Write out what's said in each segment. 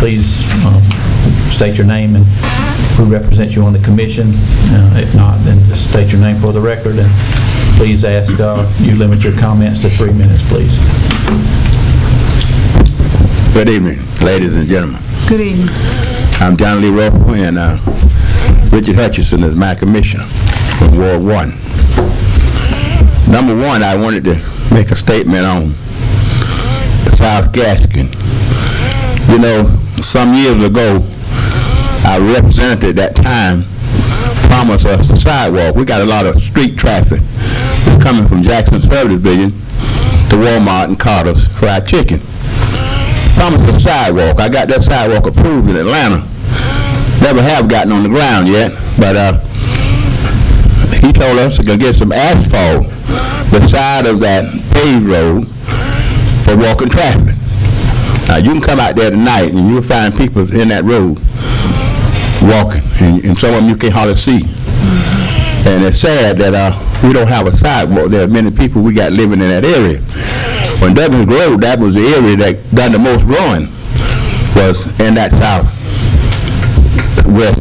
please state your name and who represents you on the commission. If not, then just state your name for the record, and please ask you limit your comments to 3 minutes, please. Good evening, ladies and gentlemen. Good evening. I'm John Lee Roper, and Richard Hutchison is my commissioner from Ward 1. Number one, I wanted to make a statement on South Gaskin. You know, some years ago, our representative at that time promised us a sidewalk. We got a lot of street traffic that's coming from Jackson Subdivision to Walmart and Carter's Fried Chicken. Promised a sidewalk. I got that sidewalk approved in Atlanta. Never have gotten on the ground yet, but he told us to go get some asphalt beside of that paved road for walking traffic. Now you can come out there tonight and you'll find people in that road walking, and some of them you can't hardly see. And it's sad that we don't have a sidewalk. There are many people we got living in that area. When Douglas Grove, that was the area that done the most growing, was in that southwest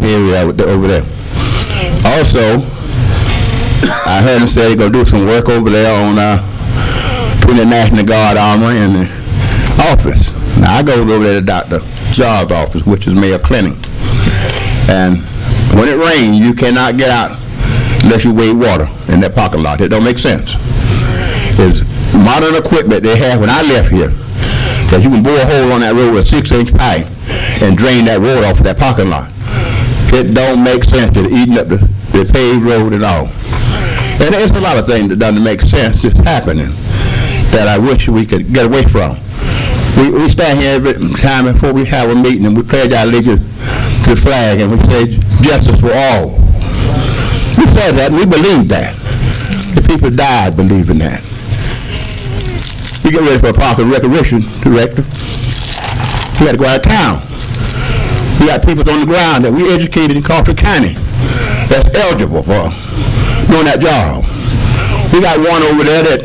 area over there. Also, I heard him say they're going to do some work over there on between the National Guard Armory and the office. Now, I go over there to Dr. Jobs' office, which is Mayor Clinton. And when it rains, you cannot get out unless you wade water in that parking lot. It don't make sense. It's modern equipment they have when I left here that you can bore a hole on that road with a 6-inch pipe and drain that water off of that parking lot. It don't make sense. It's eating up the paved road and all. And there's a lot of things that doesn't make sense that's happening that I wish we could get away from. We stand here every time before we have a meeting and we pledge our allegiance to the flag and we say justice for all. We said that and we believe that. The people died believing that. We get ready for a park and recreation director. We got to go out of town. We got people on the ground that we educated in Crawford County that's eligible for doing that job. We got one over there that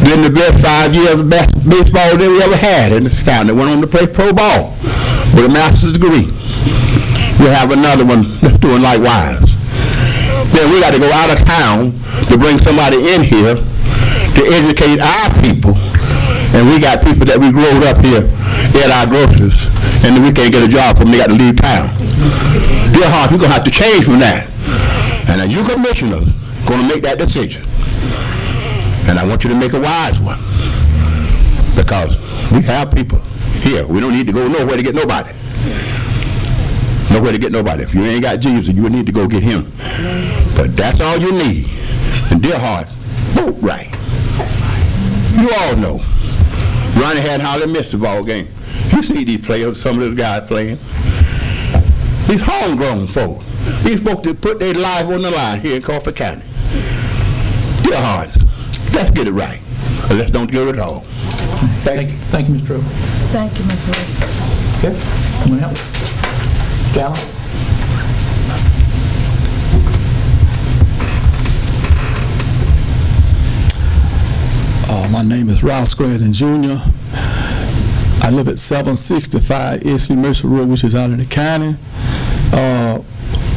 did the best 5 years of baseball that we ever had in this town that went on to play pro ball with a master's degree. We have another one that's doing likewise. Then we got to go out of town to bring somebody in here to educate our people. And we got people that we growed up here at our groceries, and then we can't get a job from them. They got to leave town. Dear heart, we're going to have to change from that. And as you commissioners going to make that decision. And I want you to make a wise one. Because we have people here. We don't need to go nowhere to get nobody. Nowhere to get nobody. If you ain't got Jesus, you need to go get him. But that's all you need. And dear hearts, vote right. You all know. Ronnie hadn't hardly missed the ball game. You see these players, some of those guys playing. These homegrown folks. These folks that put their life on the line here in Crawford County. Dear hearts, let's get it right. Or let's don't get it all. Thank you. Thank you, Mr. Rowe. Thank you, Ms. Ray. Okay. Anyone else? Gallo? My name is Ralph Scranton Jr. I live at 765 Esley Mercer Road, which is out in the county.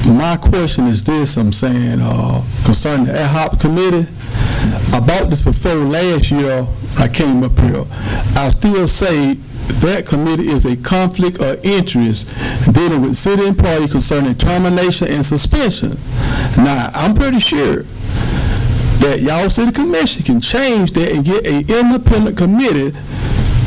My question is this, I'm saying, concerning the ad hoc committee. I bought this before last year. I came up here. I still say that committee is a conflict of interest dealing with city employees concerning termination and suspension. Now, I'm pretty sure that y'all city commission can change that and get an independent committee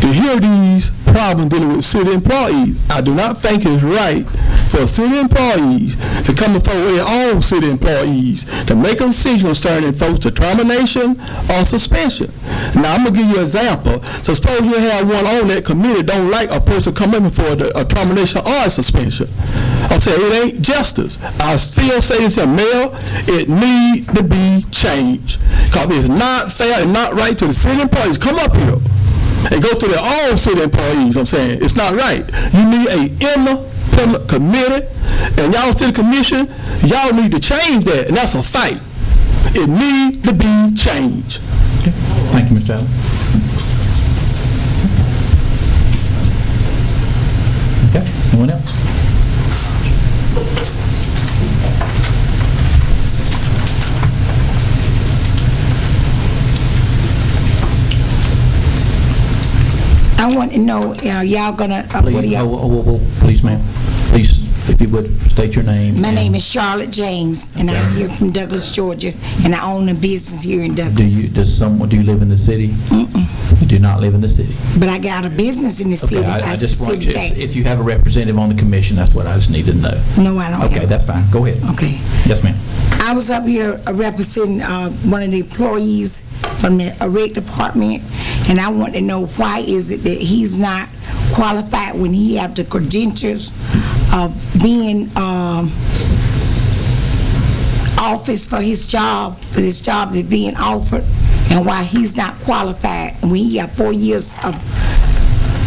to hear these problems dealing with city employees. I do not think it's right for city employees to come before their own city employees to make a decision concerning folks to termination or suspension. Now, I'm going to give you an example. So suppose you have one on that committee don't like a person coming in for a termination or a suspension. I'm saying it ain't justice. I still say this here, Mayor, it need to be changed. Because it's not fair and not right to the city employees come up here and go to their own city employees. I'm saying it's not right. You need a independent committee, and y'all city commission, y'all need to change that, and that's a fight. It need to be changed. Okay. Thank you, Mr. Allen. Okay. Anyone else? I want to know, y'all gonna, what are Please, y'all? please, ma'am. Please, if you would, state your name. My and- name is Charlotte James, and I'm here from Douglas, Georgia, and I own a business here in Do Douglas. do you live in the city? You do not live in the city. But I got a business in the city. Okay, I just want city you, taxes. if you have a representative on the commission, that's what I just need to know. No, I don't. Okay, have- that's fine. Go ahead. Okay. Yes, ma'am. I was up here representing one of the employees from the rec department, and I want to know why is it that he's not qualified when he have the credentials of being office for his job that's being offered, and why he's not qualified when he have 4 years of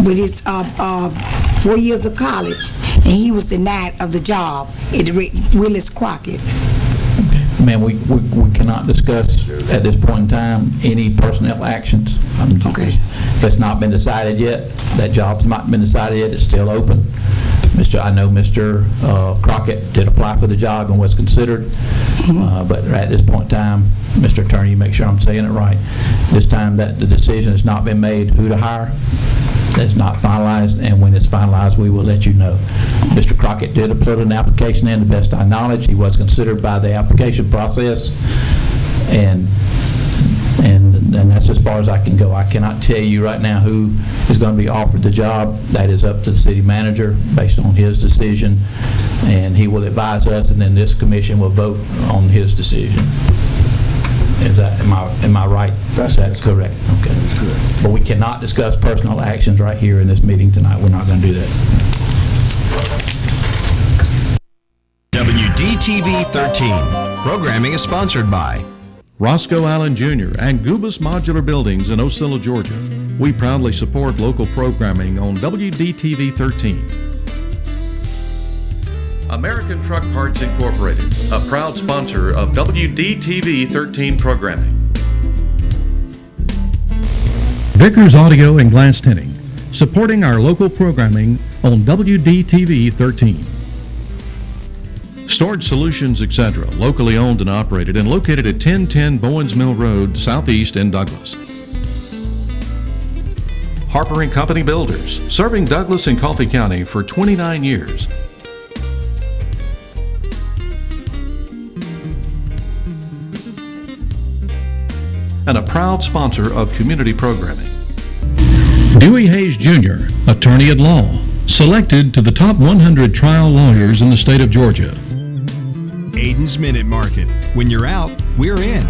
with his 4 years of college, and he was denied of the job at Willis Crockett. Ma'am, we cannot discuss at this point in time any personnel actions. Okay. That's not been decided yet. That job's not been decided yet. It's still open. I know Mr. Crockett did apply for the job and was considered, but at this point in time, Mr. Attorney, you make sure I'm saying it right. This time that the decision has not been made who to hire. That's not finalized, and when it's finalized, we will let you know. Mr. Crockett did put an application in, to the best of my knowledge. He was considered by the application process, and that's as far as I can go. I cannot tell you right now who is going to be offered the job. That is up to the city manager based on his decision, and he will advise us, and then this commission will vote on his decision. Am I right? Is that correct? Okay. But we cannot discuss personal actions right here in this meeting tonight. We're not going to do that. WDTV 13. Programming is sponsored by Roscoe Allen Jr. and Gubus Modular Buildings in Osceola, Georgia. We proudly support local programming on WDTV 13. American Truck Parts Incorporated, a proud sponsor of WDTV 13 programming. Vickers Audio and Glass Tinting, supporting our local programming on WDTV 13. Storage Solutions, etc., locally owned and operated and located at 1010 Bowens Mill Road, Southeast in Douglas. Harper & Company Builders, serving Douglas and Coffee County for 29 years. And a proud sponsor of community programming. Dewey Hayes Jr., attorney at law, selected to the top 100 trial lawyers in the state of Georgia. Aiden's Minute Market. When you're out, we're in.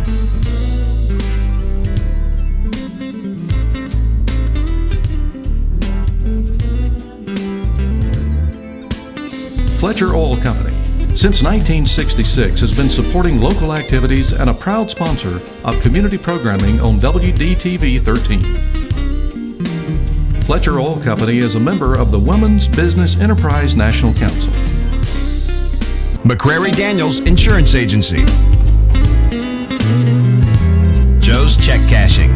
Fletcher Oil Company, since 1966, has been supporting local activities and a proud sponsor of community programming on WDTV 13. Fletcher Oil Company is a member of the Women's Business Enterprise National Council. McCrary Daniels Insurance Agency. Joe's Check Cashing.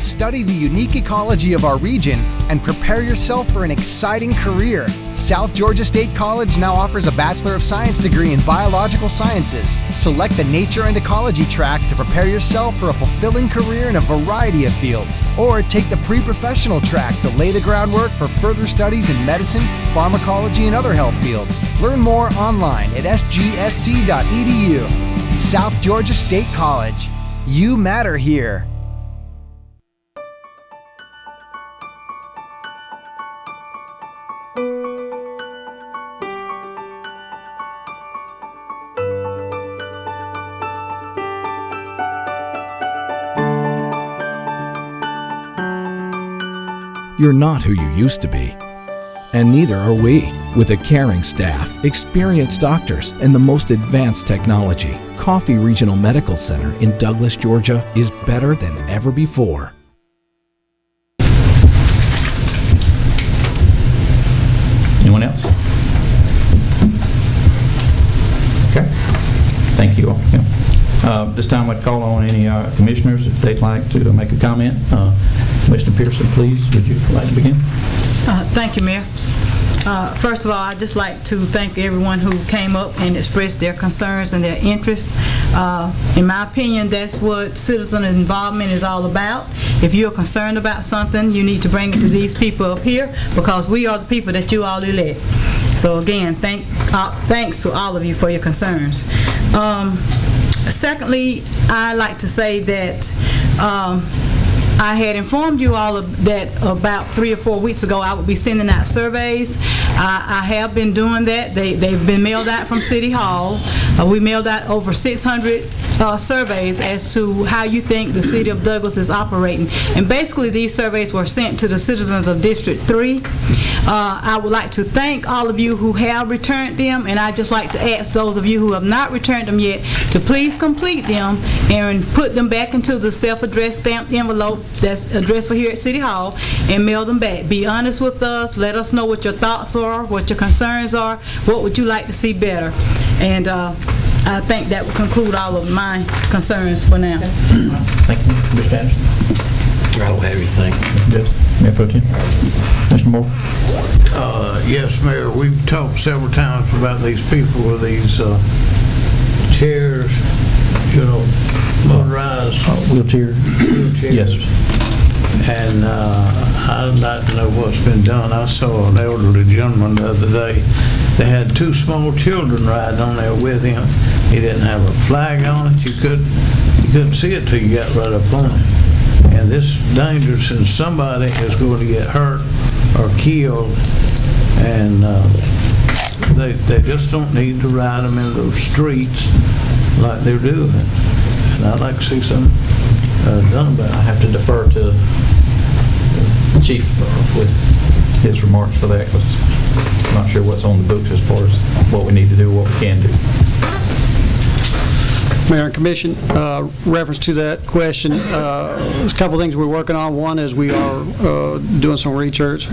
Study the unique ecology of our region and prepare yourself for an exciting career. South Georgia State College now offers a Bachelor of Science degree in Biological Sciences. Select the Nature and Ecology track to prepare yourself for a fulfilling career in a variety of fields. Or take the pre-professional track to lay the groundwork for further studies in medicine, pharmacology, and other health fields. Learn more online at sgsc.edu. South Georgia State College. You matter here. You're not who you used to be. And neither are we. With a caring staff, experienced doctors, and the most advanced technology, Coffee Regional Medical Center in Douglas, Georgia is better than ever before. Anyone else? Okay. Thank you all. Yeah. This time I'd call on any commissioners if they'd like to make a comment. Commissioner Pearson, please, would you like to begin? Thank you, Mayor. First of all, I'd just like to thank everyone who came up and expressed their concerns and their interests. In my opinion, that's what citizen involvement is all about. If you're concerned about something, you need to bring it to these people up here, because we are the people that you all elect. So again, thanks to all of you for your concerns. Secondly, I'd like to say that I had informed you all that about 3 or 4 weeks ago I would be sending out surveys. I have been doing that. They've been mailed out from City Hall. We mailed out over 600 surveys as to how you think the City of Douglas is operating. And basically these surveys were sent to the citizens of District 3. I would like to thank all of you who have returned them, and I'd just like to ask those of you who have not returned them yet to please complete them and put them back into the self-addressed stamped envelope that's addressed for here at City Hall and mail them back. Be honest with us. Let us know what your thoughts are, what your concerns are, what would you like to see better. And I think that will conclude all of my concerns for now. Thank you, Mr. Anderson. I don't have anything. Yes, Mayor Pro Tem. Mr. Moore? Yes, Mayor, we've talked several times about these people with these chairs, motorized Wheelchair? Yes. And I'd like to know what's been done. I saw an elderly gentleman the other day. They had 2 small children riding on there with him. He didn't have a flag on it. You couldn't see it till you got right up on it. And this is dangerous, and somebody is going to get hurt or killed, and they just don't need to ride them in those streets like they're doing. And I'd like to see something done about it. I have to defer to the Chief with his remarks for that, because I'm not sure what's on the books as far as what we need to do, what we can do. Mayor and Commission, reference to that question, there's a couple things we're working on. One is we are doing some research.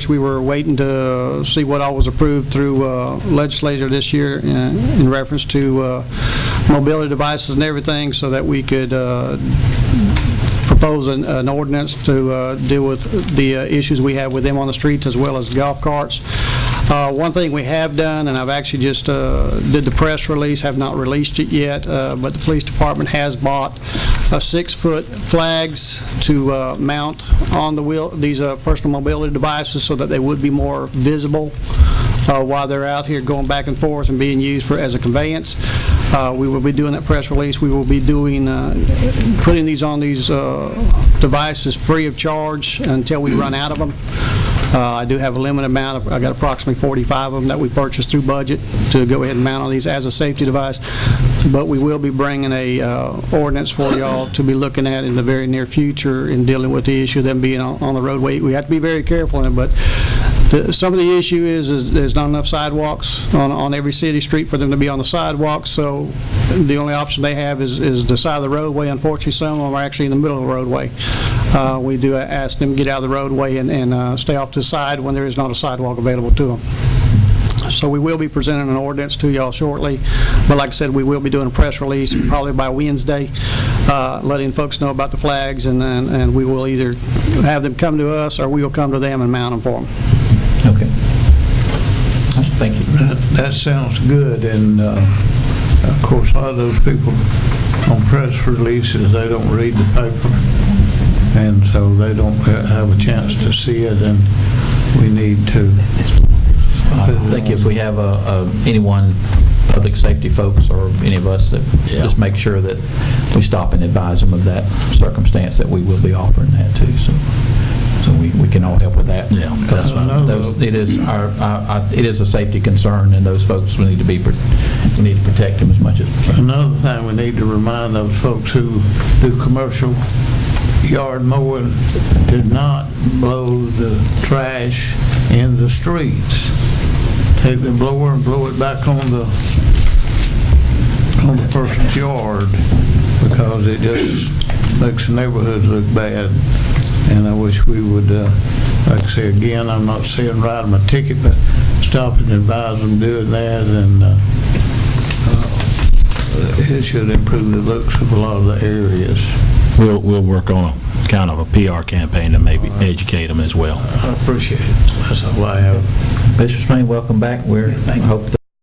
We were waiting to see what all was approved through legislature this year in reference to mobility devices and everything, so that we could propose an ordinance to deal with the issues we have with them on the streets, as well as golf carts. One thing we have done, and I've actually just did the press release, have not released it yet, but the police department has bought 6-foot flags to mount on the wheel, these personal mobility devices, so that they would be more visible while they're out here going back and forth and being used as a conveyance. We will be doing that press release. We will be doing putting these on these devices free of charge until we run out of them. I do have a limited amount. I got approximately 45 of them that we purchased through budget to go ahead and mount on these as a safety device. But we will be bringing a ordinance for y'all to be looking at in the very near future in dealing with the issue of them being on the roadway. We have to be very careful in it, but some of the issue is there's not enough sidewalks on every city street for them to be on the sidewalks, so the only option they have is the side of the roadway. Unfortunately, some of them are actually in the middle of the roadway. We do ask them to get out of the roadway and stay off to the side when there is not a sidewalk available to them. So we will be presenting an ordinance to y'all shortly, but like I said, we will be doing a press release probably by Wednesday, letting folks know about the flags, and we will either have them come to us or we will come to them and mount them for them. Okay. Thank you. That sounds good, and of course, a lot of those people on press releases, they don't read the paper, and so they don't have a chance to see it, and we need to. I think if we have anyone, public safety folks or any of us, that just make sure that we stop and advise them of that circumstance, that we will be offering that too. So we can all help with that. Yeah, because it is a safety concern, and those folks we need to protect them as much as we can. Another thing, we need to remind those folks who do commercial yard mowing to not blow the trash in the streets. Take the blower and blow it back on the person's yard, because it just makes the neighborhoods look bad. And I wish we would, like I say again, I'm not saying write them a ticket, but stop and advise them doing that, and it should improve the looks of a lot of the areas. We'll work on a kind of a PR campaign to maybe educate them as well. I appreciate it. That's all I have. Mr. Swain, welcome back. I hope